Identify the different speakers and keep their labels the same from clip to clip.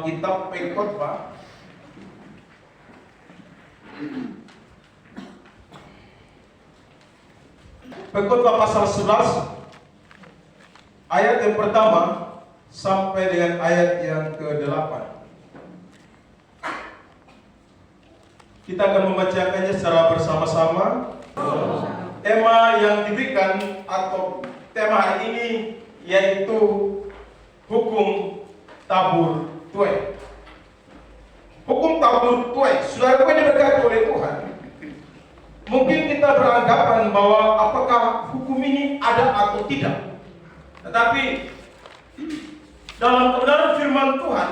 Speaker 1: Kitab Pengkhotbah pasal 11 ayat yang pertama sampai dengan ayat yang ke-8. Kita akan membacakannya secara bersama-sama. Tema yang diberikan atau tema hari ini yaitu hukum tabur tuai. Hukum tabur tuai. Saudara yang diberkati oleh Tuhan, mungkin kita beranggapan bahwa apakah hukum ini ada atau tidak. Tetapi dalam kebenaran firman Tuhan,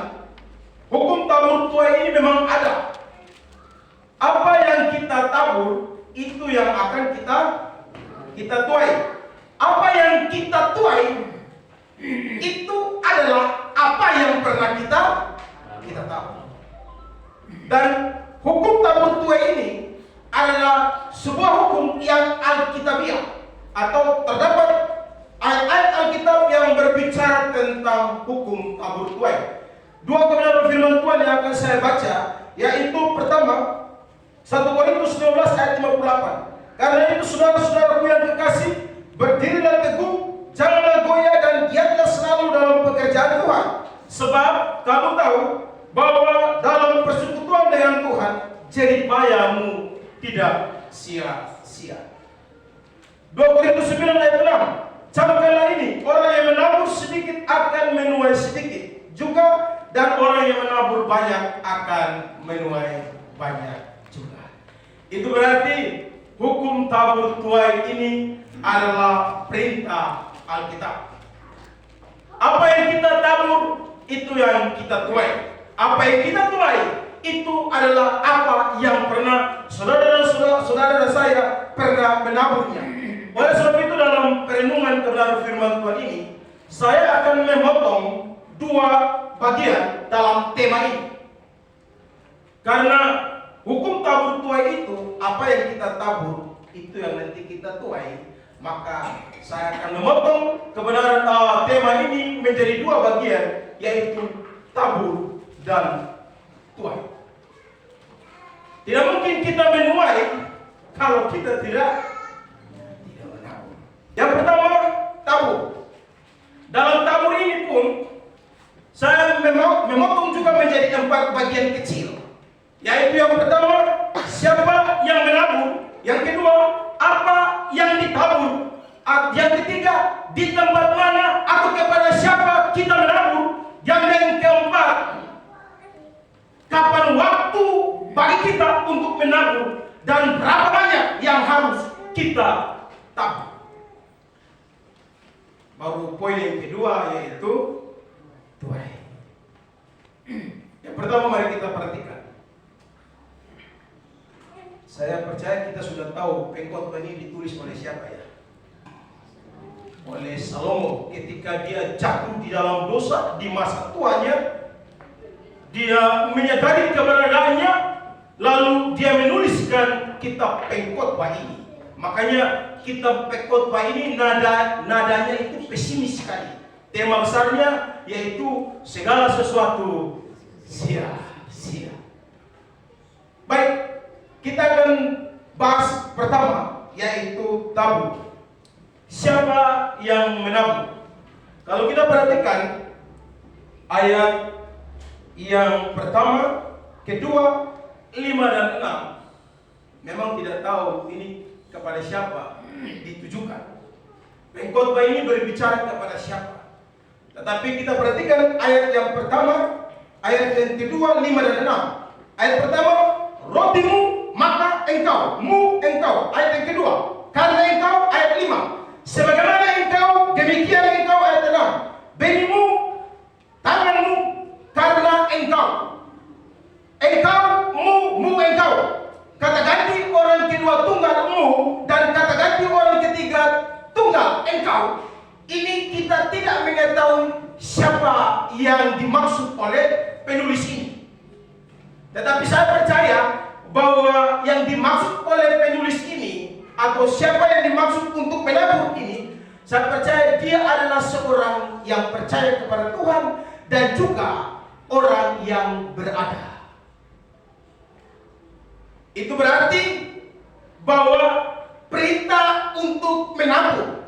Speaker 1: hukum tabur tuai ini memang ada. Apa yang kita tabur, itu yang akan kita tuai. Apa yang kita tuai, itu adalah apa yang pernah kita tabur. Dan hukum tabur tuai ini adalah sebuah hukum yang alkitabiah, atau terdapat ayat-ayat Alkitab yang berbicara tentang hukum tabur tuai. Dua kebenaran firman Tuhan yang akan saya baca, yaitu pertama 1 Korintus 12 ayat 58. Karena itu saudara-saudaraku yang kekasih, berdirilah teguh, janganlah goyah, dan giatlah selalu dalam pekerjaan Tuhan. Sebab kamu tahu bahwa dalam persekutuan dengan Tuhan, jerih payahmu tidak sia-sia. 2 Korintus 9 ayat 6. Camkanlah ini, orang yang menabur sedikit akan menuai sedikit juga, dan orang yang menabur banyak akan menuai banyak juga. Itu berarti hukum tabur tuai ini adalah perintah Alkitab. Apa yang kita tabur, itu yang kita tuai. Apa yang kita tuai, itu adalah apa yang pernah saudara dan saya pernah menaburnya. Oleh sebab itu, dalam perenungan kebenaran firman Tuhan ini, saya akan memotong dua bagian dalam tema ini. Karena hukum tabur tuai itu, apa yang kita tabur, itu yang nanti kita tuai. Maka saya akan memotong kebenaran tema ini menjadi dua bagian, yaitu tabur dan tuai. Tidak mungkin kita menuai kalau kita tidak menabur. Yang pertama, tabur. Dalam tabur ini pun saya memotong juga menjadi 4 bagian kecil. Yaitu yang pertama, siapa yang menabur. Yang kedua, apa yang ditabur. Yang ketiga, di tempat mana atau kepada siapa kita menabur. Yang keempat, kapan waktu bagi kita untuk menabur, dan berapa banyak yang harus kita tabur. Baru poin yang kedua, yaitu tuai. Yang pertama, mari kita perhatikan. Saya percaya kita sudah tahu Pengkhotbah ini ditulis oleh siapa ya? Oleh Salomo. Ketika dia jatuh di dalam dosa di masa tuanya, dia menyadari keberadaannya, lalu dia menuliskan kitab Pengkhotbah ini. Makanya kitab Pengkhotbah ini nadanya itu pesimis sekali. Tema besarnya yaitu segala sesuatu sia-sia. Baik. Kita akan bahas pertama, yaitu tabur. Siapa yang menabur? Kalau kita perhatikan ayat yang pertama, kedua, 5 dan 6, memang tidak tahu ini kepada siapa ditujukan. Pengkhotbah ini berbicara kepada siapa. Tetapi kita perhatikan ayat yang pertama, ayat yang kedua, 5 dan 6. Ayat pertama, rotimu maka engkau, engkau. Ayat yang kedua, karena engkau, ayat 5. Sebagaimana engkau, demikian engkau, ayat 6. Benimu, tanganmu, karena engkau. Engkau, engkau. Kata ganti orang kedua tunggal mu, dan kata ganti orang ketiga tunggal engkau. Ini kita tidak mengetahui siapa yang dimaksud oleh penulis ini. Tetapi saya percaya bahwa yang dimaksud oleh penulis ini, atau siapa yang dimaksud untuk menabur ini, saya percaya dia adalah seorang yang percaya kepada Tuhan, dan juga orang yang berada. Itu berarti bahwa perintah untuk menabung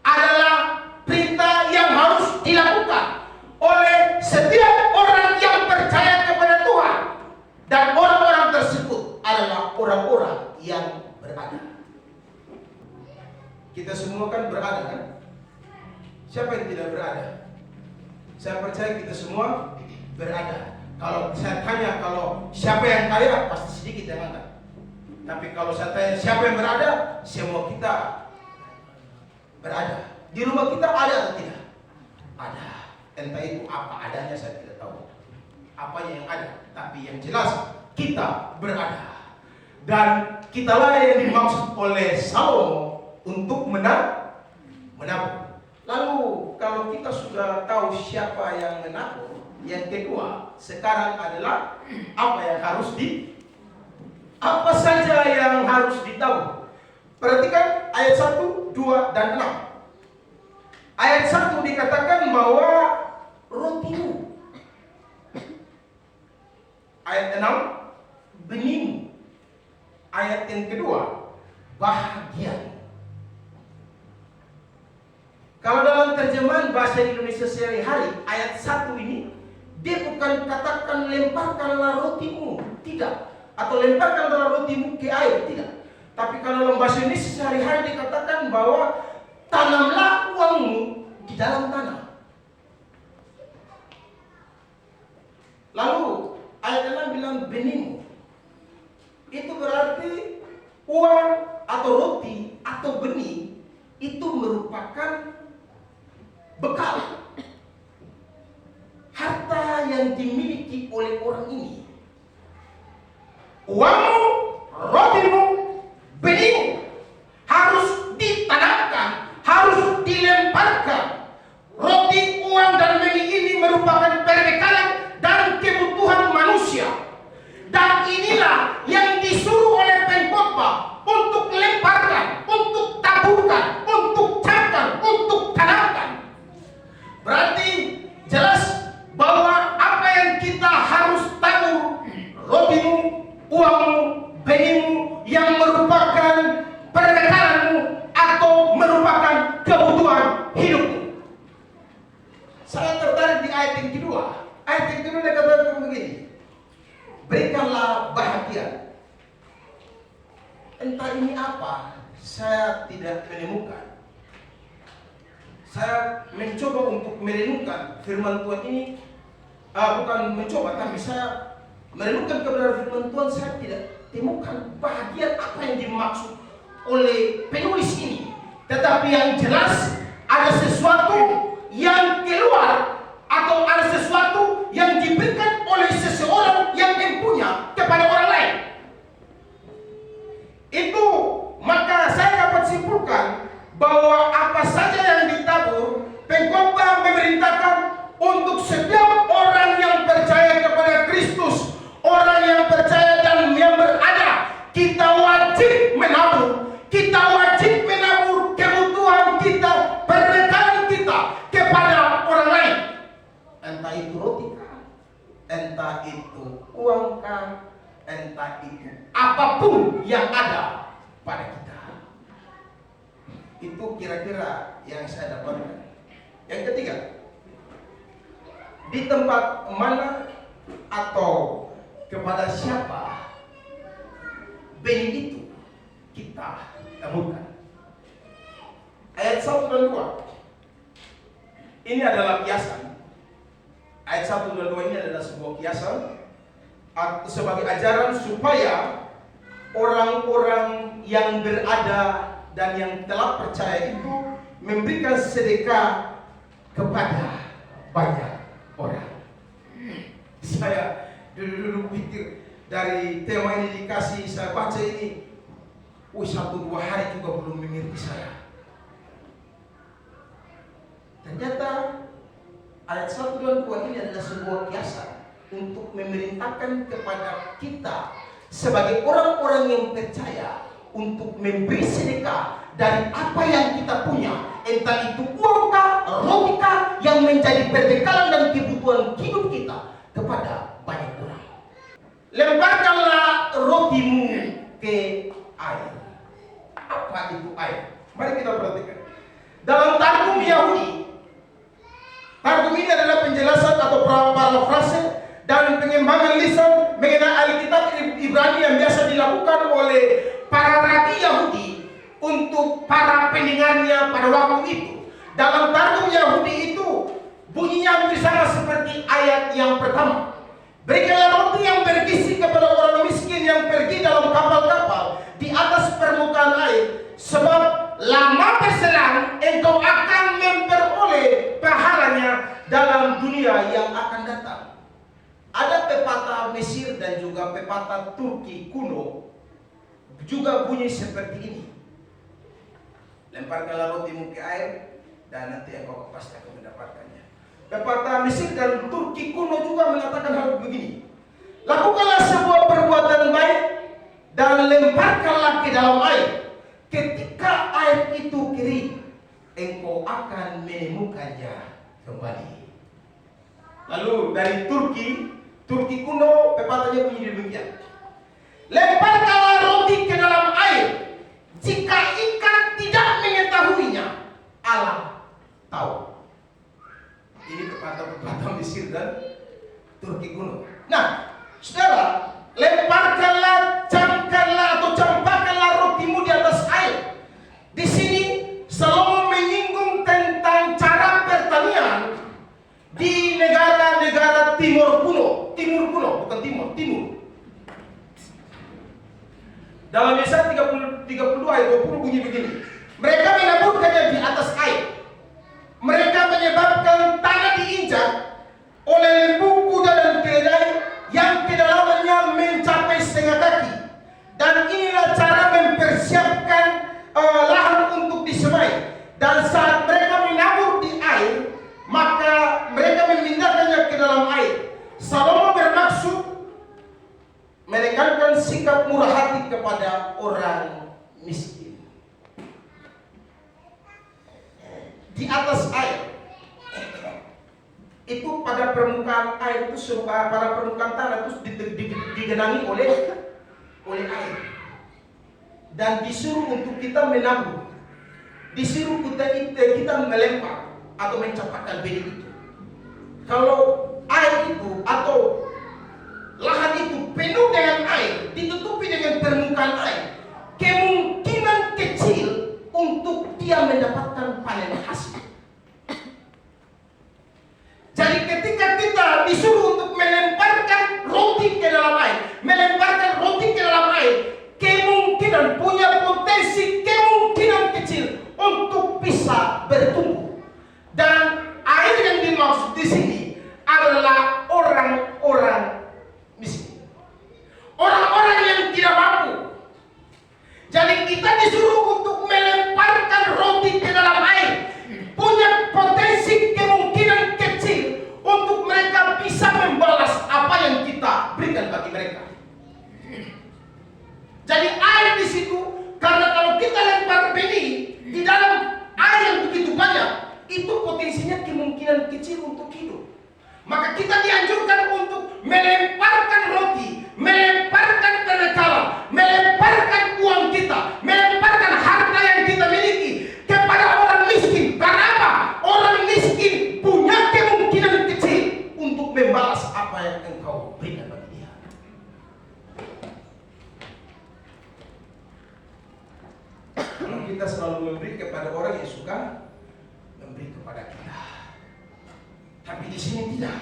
Speaker 1: adalah perintah yang harus dilakukan oleh setiap orang yang percaya kepada Tuhan, dan orang-orang tersebut adalah orang-orang yang berada. Kita semua kan berada, kan? Siapa yang tidak berada? Saya percaya kita semua berada. Kalau saya tanya kalau siapa yang kaya, pasti sedikit yang angkat. Tapi kalau saya tanya siapa yang berada, semua kita berada. Di rumah kita ada atau tidak? Ada. Entah itu apa adanya saya tidak tahu. Apanya yang ada, tapi yang jelas kita berada. Dan kitalah yang dimaksud oleh Salomo untuk menabung. Lalu kalau kita sudah tahu siapa yang menabung, yang kedua sekarang adalah apa yang harus apa saja yang harus ditabung. Perhatikan ayat 1, 2, dan 6. Ayat 1 dikatakan bahwa rotimu. Ayat 6, benihmu. Ayat yang kedua, bahagia. Kalau dalam terjemahan bahasa Indonesia sehari-hari, ayat 1 ini, dia bukan katakan lemparkanlah rotimu, tidak. Atau lemparkanlah rotimu ke air, tidak. Tapi kalau dalam bahasa Indonesia sehari-hari dikatakan bahwa tanamlah uangmu di dalam tanah. Lalu ayat 6 bilang benihmu. Itu berarti uang atau roti atau benih itu merupakan bekal, harta yang dimiliki oleh orang ini. Uangmu, rotimu, benihmu harus ditanamkan, harus dilemparkan. Roti, uang, dan benih ini merupakan perbekalan dan kebutuhan manusia. Dan inilah yang disuruh oleh pengkhotbah untuk lemparkan, untuk taburkan, untuk camkan, untuk tanamkan. Berarti jelas bahwa apa yang kita harus tabur, rotimu, uangmu, benihmu, yang merupakan perbekalanmu atau merupakan kebutuhan hidupmu. Saya tertarik di ayat yang kedua. Ayat yang kedua dikatakan begini, berikanlah bahagia. Entah ini apa, saya tidak menemukan. Saya mencoba untuk merenungkan firman Tuhan ini, bukan mencoba, tapi saya merenungkan kebenaran firman Tuhan. Saya tidak temukan bahagia apa yang dimaksud oleh penulis ini. Tetapi yang jelas ada sesuatu yang keluar atau ada sesuatu yang diberikan oleh seseorang yang mempunyai kepada orang lain. Itu maka saya dapat simpulkan bahwa apa saja yang ditabur, pengkhotbah memerintahkan untuk setiap orang yang percaya kepada Kristus, orang yang percaya dan yang berada, kita wajib menabur. Kita wajib menabur kebutuhan kita, perbekalan kita kepada orang lain. Entah itu roti kah, entah itu uang kah, entah itu apapun yang ada pada kita. Itu kira-kira yang saya dapatkan. Yang ketiga, di tempat mana atau kepada siapa benih itu kita temukan. Ayat 1 dan 2 ini adalah kiasan. Ayat 1 dan 2 ini adalah sebuah kiasan sebagai ajaran supaya orang-orang yang berada dan yang telah percaya itu memberikan sedekah kepada banyak orang. Saya dulu pikir dari tema ini dikasih, saya baca ini, 1-2 hari juga belum mengerti saya. Ternyata ayat 1 dan 2 ini adalah sebuah kiasan untuk memerintahkan kepada kita sebagai orang-orang yang percaya untuk memberi sedekah dari apa yang kita punya, entah itu uang kah, roti kah, yang menjadi perbekalan dan kebutuhan hidup kita,
Speaker 2: kepada banyak orang. Lemparkanlah rotimu ke air. Apa itu air?
Speaker 1: Mari kita perhatikan.
Speaker 2: Dalam targum Yahudi, targum ini adalah penjelasan atau parafrase dan pengembangan lisan mengenai Alkitab Ibrani yang biasa dilakukan oleh para rabi Yahudi untuk para pendengarnya pada waktu itu. Dalam targum Yahudi itu bunyinya hampir sama seperti ayat yang pertama. Berikanlah roti yang bergizi kepada orang miskin yang pergi dalam kapal-kapal di atas permukaan air, sebab lama berselang engkau akan memperoleh pahalanya dalam dunia yang akan datang. Ada pepatah Mesir dan juga pepatah Turki kuno juga bunyi seperti ini. Lemparkanlah rotimu ke air dan nanti engkau pasti akan mendapatkannya. Pepatah Mesir dan Turki kuno juga mengatakan hal begini. Lakukanlah sebuah perbuatan baik dan lemparkanlah ke dalam air. Ketika air itu kering, engkau akan menemukannya kembali.
Speaker 1: Lalu dari Turki kuno pepatahnya bunyi demikian.
Speaker 2: Lemparkanlah roti ke dalam air. Jika ikan tidak mengetahuinya, Allah tahu. Ini pepatah Mesir dan Turki kuno. Nah, saudara, lemparkanlah, campakkanlah rotimu di atas air. Di sini Salomo menyinggung tentang cara pertanian di negara-negara timur kuno, bukan timur. Dalam Yesaya 32 ayat 20 bunyi begini. Mereka menaburkannya di atas air. Mereka menyebabkan tanah diinjak oleh lembu kuda dan keledai yang kedalamannya mencapai setengah kaki. Dan inilah cara mempersiapkan lahan untuk disemai. Dan saat mereka menabur di air, maka mereka memindahkannya ke dalam air. Salomo bermaksud menekankan sikap murah hati kepada orang miskin. Di atas air itu, pada permukaan air itu, pada permukaan tanah itu digenangi oleh air dan disuruh untuk kita menabur, disuruh kita melempar atau mencampakkan benih itu. Kalau air itu atau lahan itu penuh dengan air, ditutupi dengan permukaan air, kemungkinan kecil untuk dia mendapatkan panen hasil. Jadi ketika kita disuruh untuk melemparkan roti ke dalam air, kemungkinan punya potensi kemungkinan kecil untuk bisa bertumbuh. Dan air yang dimaksud di sini adalah orang-orang miskin, orang-orang yang tidak mampu. Jadi kita disuruh untuk melemparkan roti ke dalam air, punya potensi kemungkinan kecil untuk mereka bisa membalas apa yang kita berikan bagi mereka. Jadi air di situ, karena kalau kita lempar benih di dalam air yang begitu banyak, itu potensinya kemungkinan kecil untuk hidup. Maka kita dianjurkan untuk melemparkan roti, melemparkan kenakalan, melemparkan uang kita, melemparkan harta yang kita miliki kepada orang miskin. Karena apa? Orang miskin punya kemungkinan kecil untuk membalas apa yang engkau berikan bagi dia.
Speaker 1: Kalau kita selalu memberi kepada orang yang suka memberi kepada kita,
Speaker 2: tapi di sini tidak.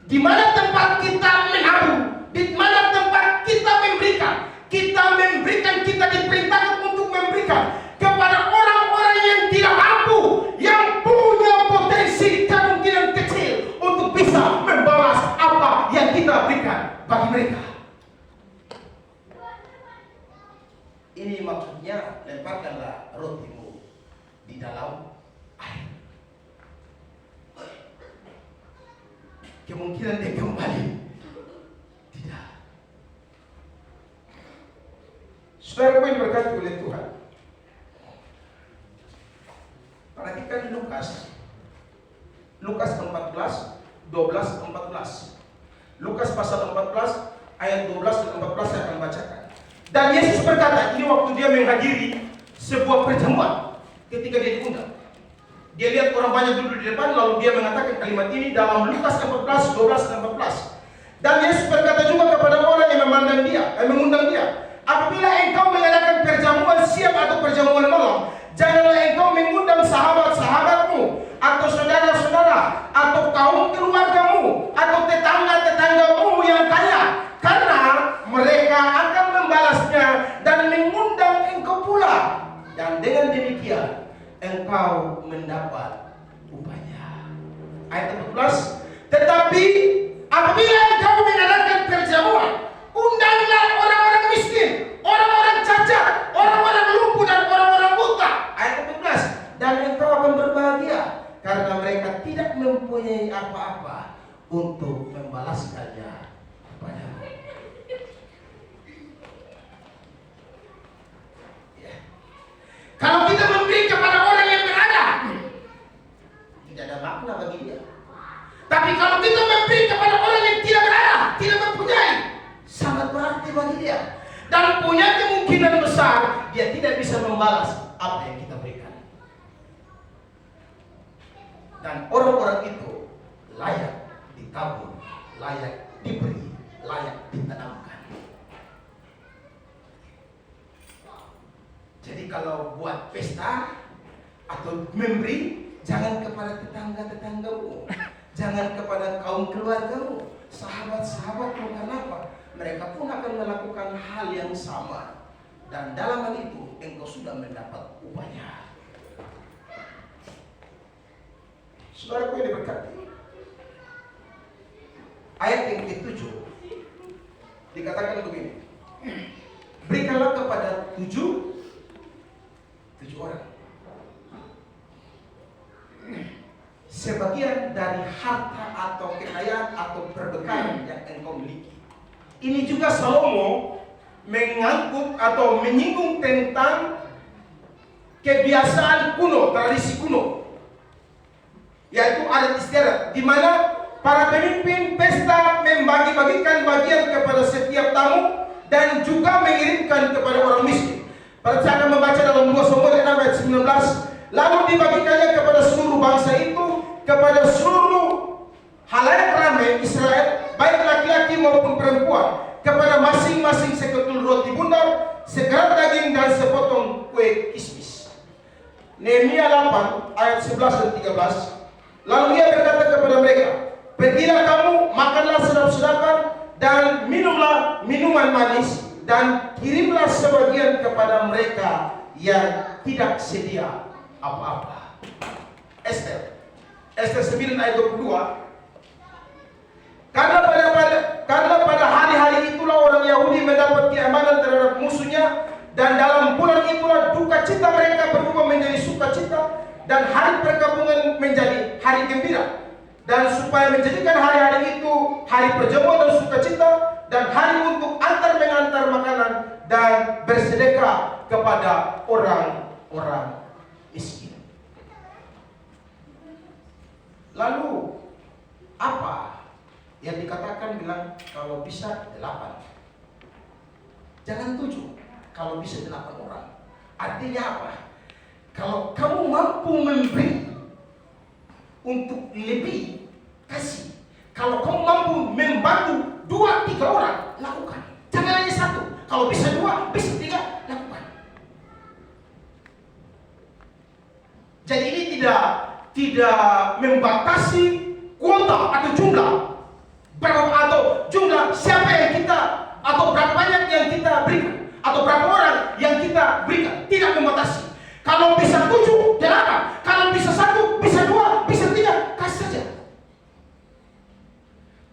Speaker 2: Di mana tempat kita menabur, di mana tempat kita memberikan, kita diperintahkan untuk memberikan kepada orang-orang yang tidak mampu, yang punya potensi kemungkinan kecil untuk bisa membalas apa yang kita berikan bagi mereka. Ini maksudnya, lemparkanlah rotimu di dalam air. Kemungkinan dia kembali tidak.
Speaker 1: saudara yang diberkati oleh Tuhan,
Speaker 2: perhatikan Lukas 14, 12, 14. Lukas pasal 14 ayat 12 dan 14 saya akan bacakan. Dan Yesus berkata, ini waktu dia menghadiri sebuah perjamuan ketika dia diundang. Dia lihat orang banyak duduk di depan, lalu dia mengatakan kalimat ini dalam Lukas 14, 12 dan 14. Dan Yesus berkata juga kepada orang yang memandang dia, mengundang dia, apabila engkau mengadakan perjamuan siang atau perjamuan malam, janganlah engkau mengundang sahabat-sahabatmu, atau saudara-saudara, atau kaum keluargamu, atau tetangga-tetanggamu yang kaya, karena mereka akan membalasnya dan mengundang engkau pula. Dan dengan demikian, engkau mendapat upahnya. Ayat 14, tetapi apabila engkau mengadakan perjamuan, undanglah orang-orang miskin, orang-orang cacat, orang-orang lumpuh dan orang-orang buta. Ayat 14, dan engkau akan berbahagia karena mereka tidak mempunyai apa-apa untuk membalaskannya kepadamu. Ya. Kalau kita memberi kepada orang yang berada, tidak ada makna bagi dia. Tapi kalau kita memberi kepada orang yang tidak berada, tidak mempunyai, sangat berarti bagi dia. Dan punya kemungkinan besar dia tidak bisa membalas apa yang kita berikan. Dan orang-orang itu layak ditabur, layak diberi, layak ditanamkan. Jadi kalau buat pesta atau memberi, jangan kepada tetangga-tetanggamu, jangan kepada kaum keluargamu, sahabat-sahabatmu. Kenapa? Mereka pun akan melakukan hal yang sama. Dan dalam hal itu, engkau sudah mendapat upahnya. Saudaraku yang diberkati, ayat yang ke-7 dikatakan begini, berikanlah kepada tujuh orang sebagian dari harta atau kekayaan atau perbekalan yang engkau miliki. Ini juga Salomo mengangkut atau menyinggung tentang kebiasaan kuno, tradisi kuno, yaitu adat istiadat, di mana para pemimpin pesta membagi-bagikan bagian kepada setiap tamu dan juga mengirimkan kepada orang miskin. Saya akan membaca dalam 2 Samuel 6 ayat 19. Lalu dibagikannya kepada seluruh bangsa itu, kepada seluruh halayak ramai Israel, baik laki-laki maupun perempuan, kepada masing-masing seketul roti bundar, segerat daging dan sepotong kue kismis. Nehemia 8 ayat 11 dan 13. Lalu ia berkata kepada mereka, pergilah kamu, makanlah sedap-sedapan dan minumlah minuman manis, dan kirimlah sebagian kepada mereka yang tidak sedia apa-apa. Esther 9 ayat 22. Karena pada hari-hari itulah orang Yahudi mendapat keamanan terhadap musuhnya, dan dalam bulan itulah duka cita mereka berubah menjadi sukacita, dan hari perkabungan menjadi hari gembira. Dan supaya menjadikan hari-hari itu hari perjamuan dan sukacita, dan hari untuk antar mengantar makanan dan bersedekah kepada orang-orang miskin. Lalu apa yang dikatakan bilang kalau bisa 8, jangan 7, kalau bisa 8 orang. Artinya apa? Kalau kamu mampu memberi untuk lebih, kasih. Kalau kamu mampu membantu 2-3 orang, lakukan. Jangan hanya 1. Kalau bisa 2, bisa 3, lakukan. Jadi ini tidak membatasi kuota atau jumlah berapa, atau jumlah siapa yang kita, atau berapa banyak yang kita berikan, atau berapa orang yang kita berikan. Tidak membatasi. Kalau bisa 7, 8. Kalau bisa 1, bisa 2, bisa 3, kasih saja.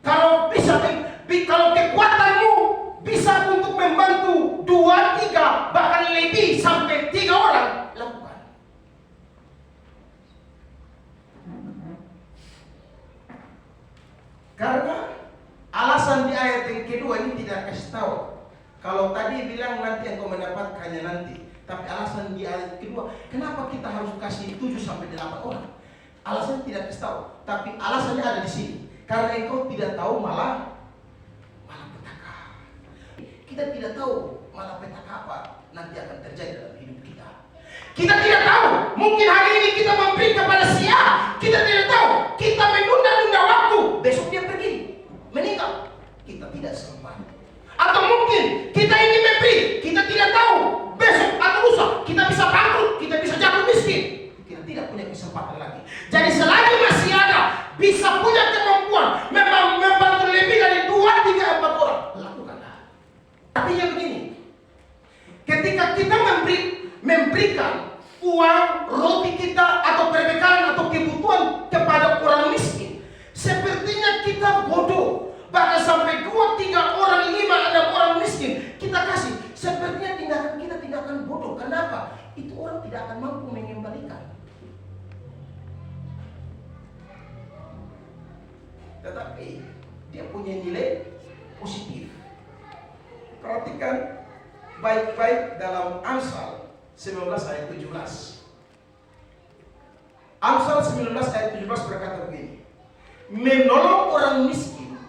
Speaker 2: Kalau bisa, kalau kekuatanmu bisa untuk membantu 2, 3, bahkan lebih sampai 3 orang, lakukan. Karena alasan di ayat yang kedua ini tidak kasih tahu. Kalau tadi bilang nanti engkau mendapatkannya nanti, tapi alasan di ayat kedua, kenapa kita harus kasih 7 sampai 8 orang? Alasannya tidak kasih tahu, tapi alasannya ada di sini. Karena engkau tidak tahu malah kita tidak tahu malapetaka apa nanti akan terjadi dalam hidup kita. Kita tidak tahu, mungkin hari ini kita memberi kepada si A, kita tidak tahu, kita menunda-nunda waktu, besok dia pergi, meninggal, kita tidak sempat. Atau mungkin kita ingin memberi, kita tidak tahu, besok atau lusa kita bisa bangkrut, kita bisa jatuh miskin, kita tidak punya kesempatan lagi. Jadi selagi masih ada, bisa punya kemampuan membantu lebih dari 2, 3, 4 orang, lakukanlah. Artinya begini, ketika kita memberikan uang, roti kita, atau perbekalan atau kebutuhan kepada orang miskin, sepertinya kita bodoh. Bahkan sampai 2, 3 orang, 5, 6 orang miskin kita kasih, sepertinya tindakan kita tindakan bodoh. Kenapa? Itu orang tidak akan mampu mengembalikan. Tetapi dia punya nilai positif. Perhatikan baik-baik dalam Amsal 19 ayat 17. Amsal 19 ayat 17 berkata begini, menolong orang miskin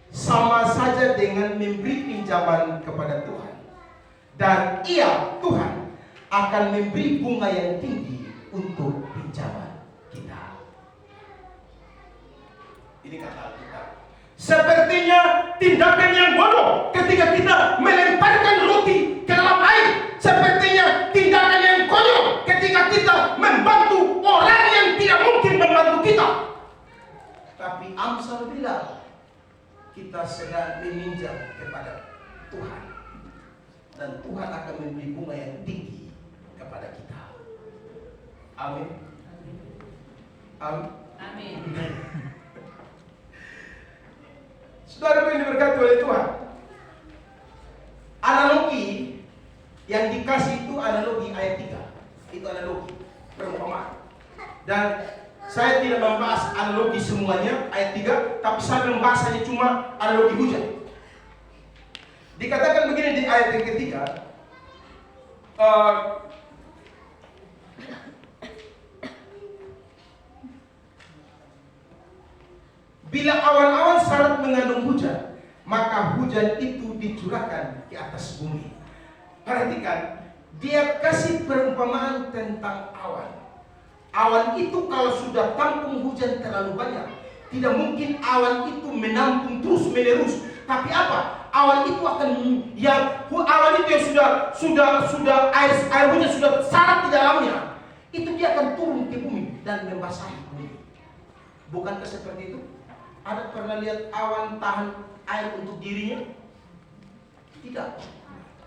Speaker 2: sama saja dengan memberi pinjaman kepada Tuhan, dan ia, Tuhan, akan memberi bunga yang tinggi untuk pinjaman kita. Ini kata kita. Sepertinya tindakan yang bodoh ketika kita melemparkan roti ke dalam air. Sepertinya tindakan yang konyol ketika kita membantu orang yang tidak mungkin membantu kita. Tapi Amsal bilang kita sedang meminjam kepada Tuhan, dan Tuhan akan memberi bunga yang tinggi kepada kita. Amin. Amin. Saudara yang diberkati oleh Tuhan, analogi yang dikasih itu analogi ayat 3. Itu analogi, perumpamaan. Dan saya tidak membahas analogi semuanya ayat 3, tapi saya membahas hanya cuma analogi hujan. Dikatakan begini di ayat yang ketiga, bila awan-awan syarat mengandung hujan, maka hujan itu dicurahkan di atas bumi. Perhatikan, dia kasih perumpamaan tentang awan. Awan itu kalau sudah tampung hujan terlalu banyak, tidak mungkin awan itu menampung terus menerus. Tapi apa? Awan itu akan awan itu yang sudah air hujan sudah syarat di dalamnya, itu dia akan turun ke bumi dan membasahi bumi. Bukankah seperti itu? Ada pernah lihat awan tahan air untuk dirinya? Tidak.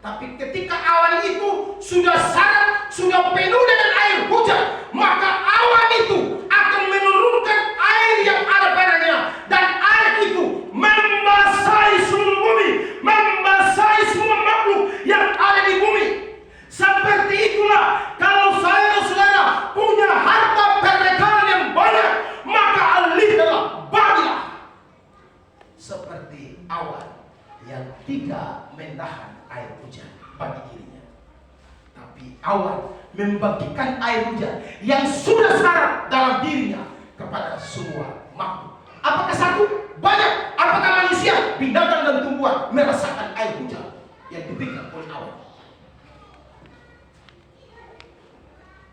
Speaker 2: Tapi ketika awan itu sudah syarat, sudah penuh dengan air hujan, maka awan itu akan menurunkan air yang ada padanya, dan air itu membasahi seluruh bumi, membasahi semua makhluk yang ada di bumi. Seperti itulah kalau saya dan saudara punya harta perbekalan yang banyak, maka alihkanlah, bagilah seperti awan yang tidak menahan air hujan bagi dirinya, tapi awan membagikan air hujan yang sudah syarat dalam dirinya kepada semua makhluk. Apakah satu? Banyak. Apakah manusia, binatang dan tumbuhan merasakan air hujan yang diberikan oleh awan?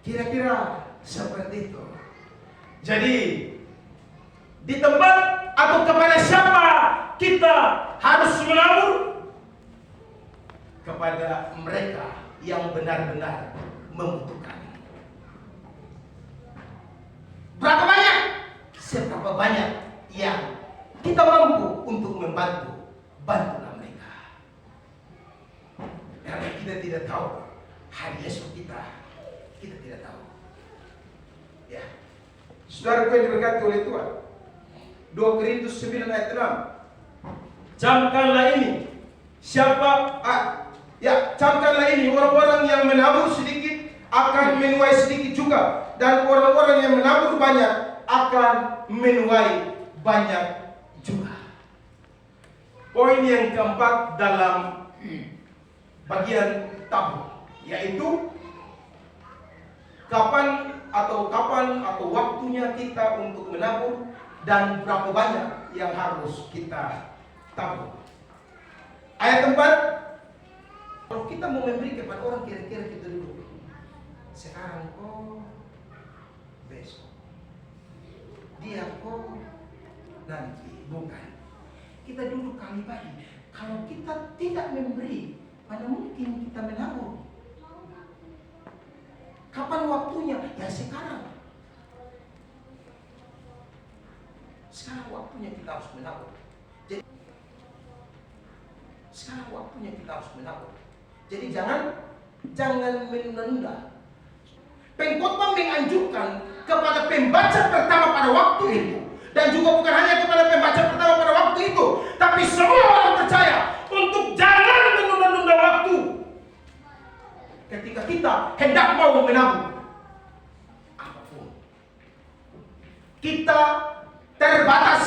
Speaker 2: Kira-kira seperti itu. Jadi di tempat atau kepada siapa kita harus menabur? Kepada mereka yang benar-benar membutuhkan. Berapa banyak? Seberapa banyak yang kita mampu untuk membantu, bantulah mereka. Karena kita tidak tahu hari esok kita tidak tahu. Ya, saudara yang diberkati oleh Tuhan. 2 Korintus 9 ayat 6. Camkanlah ini. Camkanlah ini, orang-orang yang menabur sedikit akan menuai sedikit juga, dan orang-orang yang menabur banyak akan menuai banyak juga. Poin yang keempat dalam bagian tabur, yaitu kapan atau waktunya kita untuk menabur dan berapa banyak yang harus kita tabur. Ayat 4, kita mau memberi kepada orang, kira-kira kita dulu. Sekarang kok, besok. Dia kok, nanti. Bukan. Kita dulu kali bagi. Kalau kita tidak memberi, mana mungkin kita menabur? Kapan waktunya? Ya sekarang. Sekarang waktunya kita harus menabur. Jadi, sekarang waktunya kita harus menabur. Jadi jangan menunda. Pengkhotbah menganjurkan kepada pembaca pertama pada waktu itu, dan juga bukan hanya kepada pembaca pertama pada waktu itu, tapi semua orang percaya untuk jangan menunda-nunda waktu. Ketika kita hendak mau menabur apapun, kita terbatas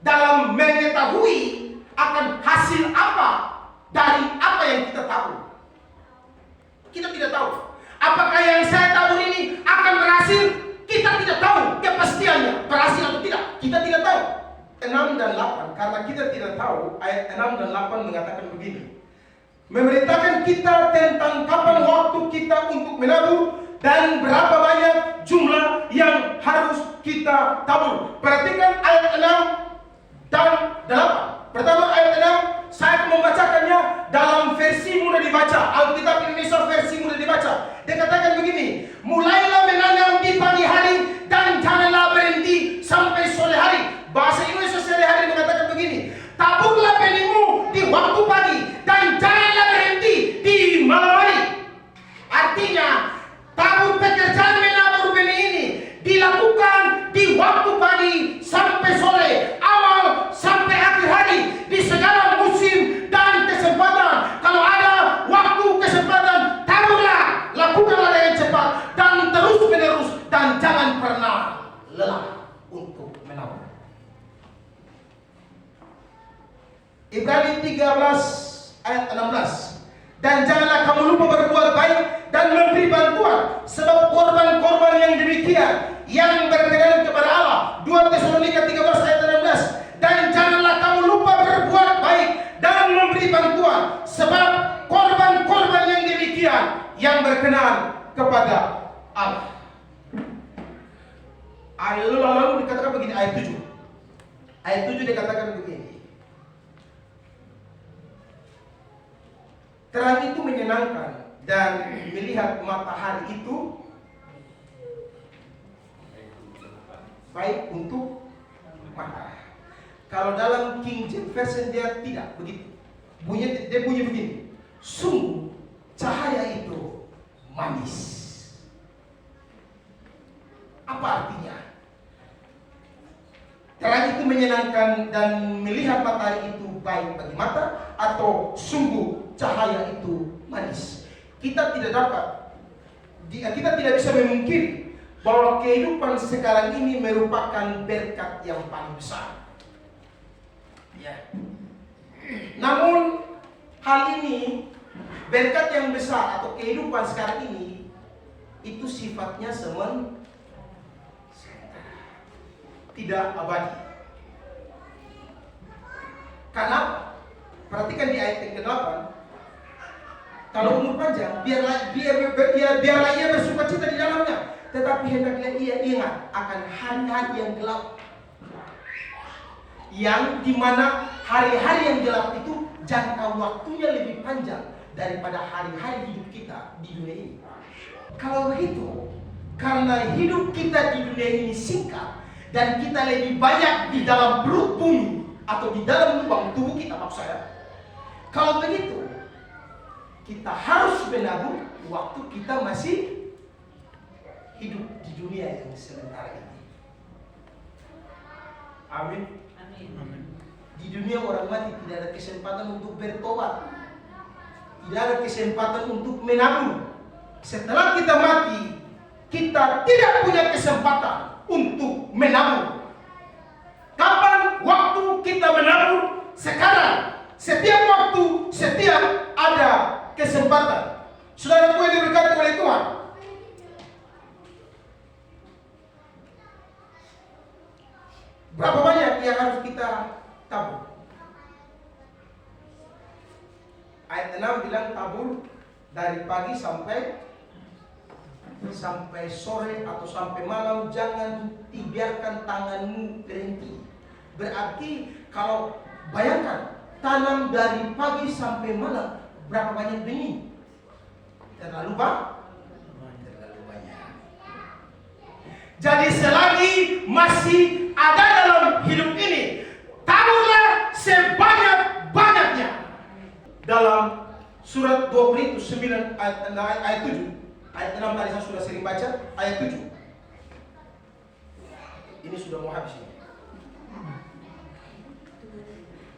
Speaker 2: dalam mengetahui akan hasil apa dari apa yang kita tabur. Kita tidak tahu apakah yang saya tabur ini akan berhasil. Kita tidak tahu kepastiannya berhasil atau tidak. Kita tidak tahu. 6 dan 8, karena kita tidak tahu, ayat 6 dan 8 mengatakan begini. Memerintahkan kita tentang kapan waktu kita untuk menabur dan berapa banyak jumlah yang harus kita tabur. Perhatikan ayat 6 dan 8. Pertama ayat 6, saya akan membacakannya dalam versi mudah dibaca, Alkitab Indonesia versi mudah dibaca. Dia katakan begini, mulailah menanam di pagi hari dan janganlah berhenti sampai sore hari. Bahasa Indonesia sehari-hari mengatakan begini, taburlah benihmu di waktu pagi dan janganlah berhenti di malam hari. Artinya, tabur pekerjaan menabur benih ini dilakukan di waktu pagi sampai sore, awal sampai akhir hari, di segala musim dan kesempatan. Kalau ada waktu kesempatan, taburlah, lakukanlah dengan cepat dan terus menerus, dan jangan pernah lelah untuk menabur. Ibrani 13 ayat 16. Dan janganlah kamu lupa berbuat baik dan memberi bantuan, sebab korban-korban yang demikian yang berkenan kepada Allah. 2 Tesalonika 13 ayat 16. Dan janganlah kamu lupa berbuat baik dan memberi bantuan, sebab korban-korban yang demikian yang berkenan kepada Allah. Ayat lalu dikatakan begini, ayat 7. Ayat 7 dikatakan begini. Terang itu menyenangkan dan melihat matahari itu baik untuk mata. Kalau dalam King James Version dia tidak begitu. Dia bunyi begini. Sungguh cahaya itu manis. Apa artinya? Terang itu menyenangkan dan melihat matahari itu baik bagi mata, atau sungguh cahaya itu manis. Kita tidak bisa memungkiri bahwa kehidupan sekarang ini merupakan berkat yang paling besar. Ya. Namun hal ini, berkat yang besar atau kehidupan sekarang ini, itu sifatnya sementara, tidak abadi. Karena perhatikan di ayat yang ke-8, kalau umur panjang, biarlah ia bersuka cita di dalamnya, tetapi hendaklah ia ingat akan hari-hari yang gelap, yang dimana hari-hari yang gelap itu jangka waktunya lebih panjang daripada hari-hari hidup kita di dunia ini. Kalau begitu, karena hidup kita di dunia ini singkat dan kita lebih banyak di dalam perut bumi atau di dalam lubang tubuh kita, maksud saya, kalau begitu kita harus menabur waktu kita masih hidup di dunia yang sementara ini. Amin. Amin. Di dunia orang mati tidak ada kesempatan untuk bertobat, tidak ada kesempatan untuk menabur. Setelah kita mati, kita tidak punya kesempatan untuk menabur. Kapan waktu kita menabur? Sekarang. Setiap waktu, setiap ada kesempatan. Saudaraku yang diberkati oleh Tuhan, berapa banyak yang harus kita tabur? Ayat 6 bilang tabur dari pagi sampai sore atau sampai malam, jangan dibiarkan tanganmu berhenti. Berarti kalau bayangkan tanam dari pagi sampai malam, berapa banyak benih? Terlalu banyak. Jadi selagi masih ada dalam hidup ini, taburlah sebanyak-banyaknya. Dalam surat 2 Korintus 9 ayat 7. Ayat 6 tadi saya sudah sering baca, ayat 7. Ini sudah mau habis ini.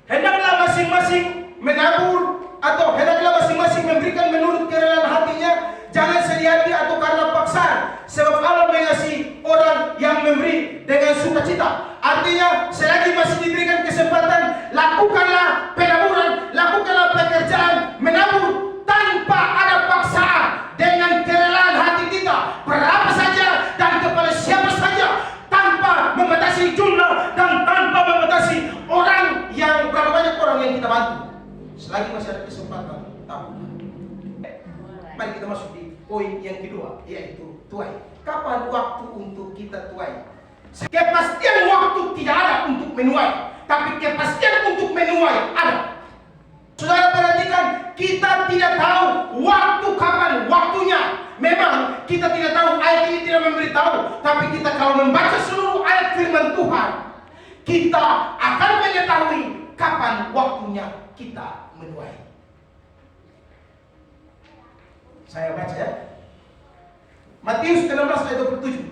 Speaker 2: Hendaklah masing-masing menabur atau hendaklah masing-masing memberikan menurut kerelaan hatinya, jangan sedih atau karena paksaan, sebab Allah mengasihi orang yang memberi dengan sukacita. Artinya selagi masih diberikan kesempatan, lakukanlah penaburan, lakukanlah pekerjaan menabur tanpa ada paksaan, dengan kerelaan hati kita, berapa saja dan kepada siapa saja, tanpa membatasi jumlah dan tanpa membatasi orang yang berapa banyak orang yang kita bantu. Selagi masih ada kesempatan, tabur. Mari kita masuk di poin yang kedua, yaitu tuai. Kapan waktu untuk kita tuai? Kepastian waktu tidak ada untuk menuai, tapi kepastian untuk menuai ada. Saudara perhatikan, kita tidak tahu waktu kapan waktunya. Memang kita tidak tahu, ayat ini tidak memberitahu, tapi kita kalau membaca seluruh ayat firman Tuhan, kita akan mengetahui kapan waktunya kita menuai. Saya baca ya. Matius 16 ayat 27.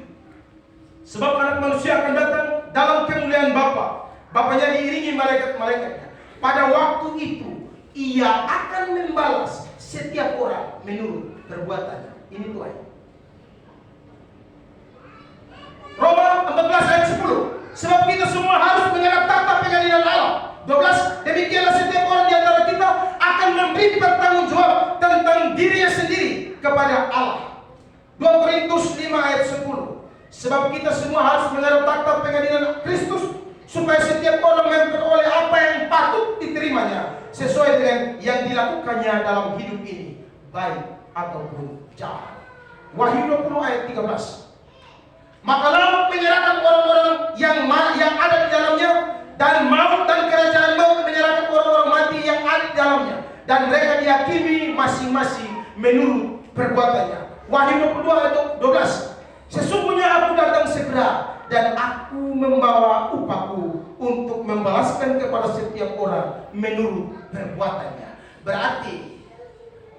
Speaker 2: Sebab anak manusia akan datang dalam kemuliaan Bapa. Bapaknya diiringi malaikat-malaikatnya. Pada waktu itu ia akan membalas setiap orang menurut perbuatannya. Ini tuai. Roma 14 ayat 10. Sebab kita semua harus menghadap takhta pengadilan Allah. 12. Demikianlah setiap orang di antara kita akan memberi pertanggungjawab tentang dirinya sendiri kepada Allah. 2 Korintus 5 ayat 10. Sebab kita semua harus menghadap takhta pengadilan Kristus, supaya setiap orang memperoleh apa yang patut diterimanya sesuai dengan yang dilakukannya dalam hidup ini, baik ataupun jahat. Wahyu 20 ayat 13. Maka laut menyerahkan orang-orang yang ada di dalamnya, dan maut dan kerajaan maut menyerahkan orang-orang mati yang ada di dalamnya, dan mereka dihakimi masing-masing menurut perbuatannya. Wahyu 22 ayat 12. Sesungguhnya aku datang segera, dan aku membawa upahku untuk membalaskan kepada setiap orang menurut perbuatannya. Berarti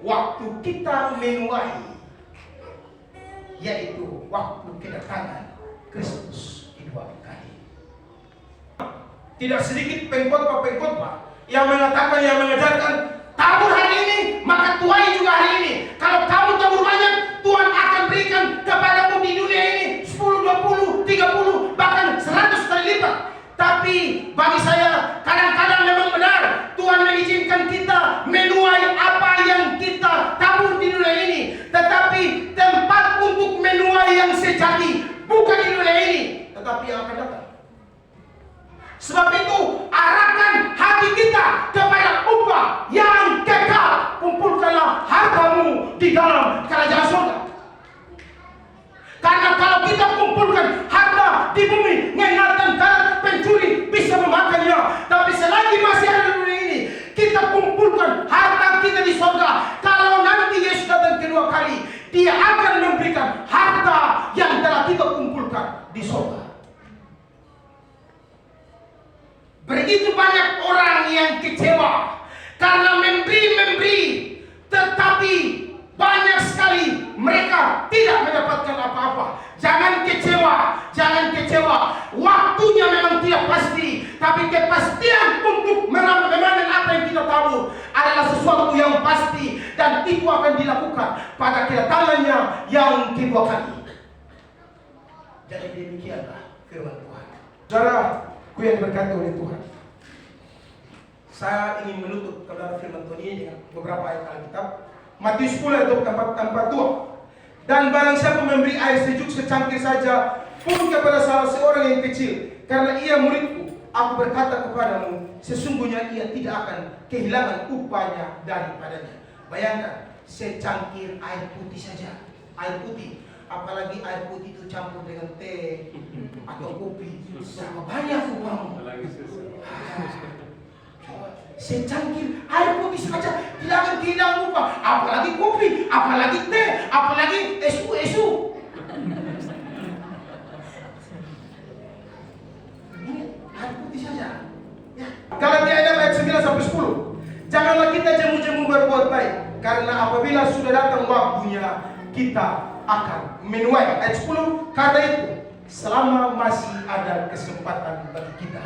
Speaker 2: waktu kita menuai, yaitu waktu kedatangan Kristus kedua kali. Tidak sedikit pengkhotbah yang mengatakan, yang mengajarkan, tabur hari ini maka tuai juga hari ini. Kalau kamu tabur banyak, Tuhan akan berikan kepadamu di dunia ini 10, 20, 30, bahkan 100 kali lipat. Tapi bagi saya kadang-kadang memang benar Tuhan mengizinkan kita menuai apa yang kita tabur di dunia ini. Tetapi tempat untuk menuai yang sejati bukan di dunia ini, tetapi yang akan datang. Sebab itu arahkan hati kita kepada upah yang kekal. Kumpulkanlah hartamu di dalam kerajaan surga. Karena kalau kita kumpulkan harta di bumi, ngengat dan karat, pencuri bisa memakannya. Tapi selagi masih ada di dunia ini, kita kumpulkan harta kita di surga. Kalau nanti Yesus datang kedua kali, Dia akan memberikan harta yang telah kita kumpulkan di surga. Begitu banyak orang yang kecewa karena memberi, tetapi banyak sekali mereka tidak mendapatkan apa-apa. Jangan kecewa. Waktunya memang tidak pasti, tapi kepastian untuk memanen apa yang kita tabur adalah sesuatu yang pasti, dan itu akan dilakukan pada kedatangannya yang kedua kali. Jadi demikianlah firman Tuhan. Saudaraku yang diberkati oleh Tuhan, saya ingin menutup kebenaran firman Tuhan ini dengan beberapa ayat Alkitab. Matius 10 ayat 42. Dan barang siapa memberi air sejuk secangkir saja pun kepada salah seorang yang kecil, karena ia muridku, aku berkata kepadamu, sesungguhnya ia tidak akan kehilangan upahnya daripadanya. Bayangkan, secangkir air putih saja, air putih, apalagi air putih itu campur dengan teh atau kopi, berapa banyak upahmu? Secangkir air putih saja tidak akan kehilangan upah, apalagi kopi, apalagi teh, apalagi esu-esu. Air putih saja. Ya. Galatia 6 ayat 9 sampai 10. Janganlah kita jemu-jemu berbuat baik, karena apabila sudah datang waktunya kita akan menuai. Ayat 10. Karena itu, selama masih ada kesempatan bagi kita,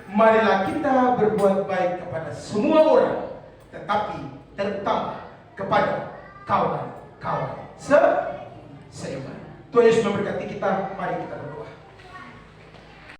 Speaker 2: marilah kita berbuat baik kepada semua orang, tetapi terutama kepada kawan-kawan seiman. Tuhan Yesus memberkati kita. Mari kita berdoa.